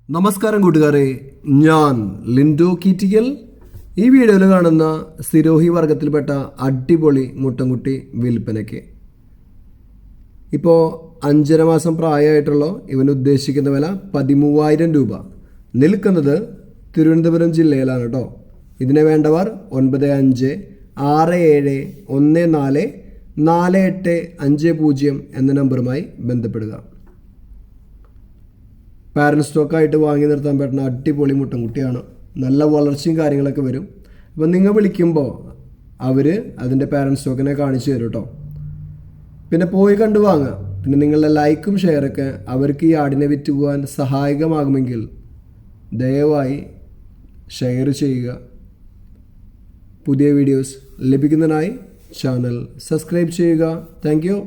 നമസ്കാരം കൂട്ടുകാരെ, ഞാൻ ലിൻഡോ കീറ്റിക്കൽ. ഈ വീഡിയോയിൽ കാണുന്ന സിരോഹി വർഗത്തിൽപ്പെട്ട അടിപൊളി മുട്ടൻകുട്ടി വിൽപ്പനയ്ക്ക്. ഇപ്പോൾ 5.5 മാസം പ്രായമായിട്ടുള്ള ഇവൻ ഉദ്ദേശിക്കുന്ന വില 13,000 രൂപ. നിൽക്കുന്നത് തിരുവനന്തപുരം ജില്ലയിലാണ് കേട്ടോ. ഇതിനെ വേണ്ടവർ 9567144850 എന്ന നമ്പറുമായി ബന്ധപ്പെടുക. പാരൻറ് സ്റ്റോക്കായിട്ട് വാങ്ങി നിർത്താൻ പറ്റുന്ന അടിപൊളി മുട്ടൻകുട്ടിയാണ്. നല്ല വളർച്ചയും കാര്യങ്ങളൊക്കെ വരും. അപ്പം നിങ്ങൾ വിളിക്കുമ്പോൾ അവർ അതിൻ്റെ പാരൻറ് സ്റ്റോക്കിനെ കാണിച്ചു തരും കേട്ടോ. പിന്നെ പോയി കണ്ടു വാങ്ങുക. പിന്നെ നിങ്ങളുടെ ലൈക്കും ഷെയറൊക്കെ അവർക്ക് ഈ ആടിനെ വിറ്റ് പോകാൻ സഹായകമാകുമെങ്കിൽ ദയവായി ഷെയർ ചെയ്യുക. പുതിയ വീഡിയോസ് ലഭിക്കുന്നതിനായി ചാനൽ സബ്സ്ക്രൈബ് ചെയ്യുക. Thank you.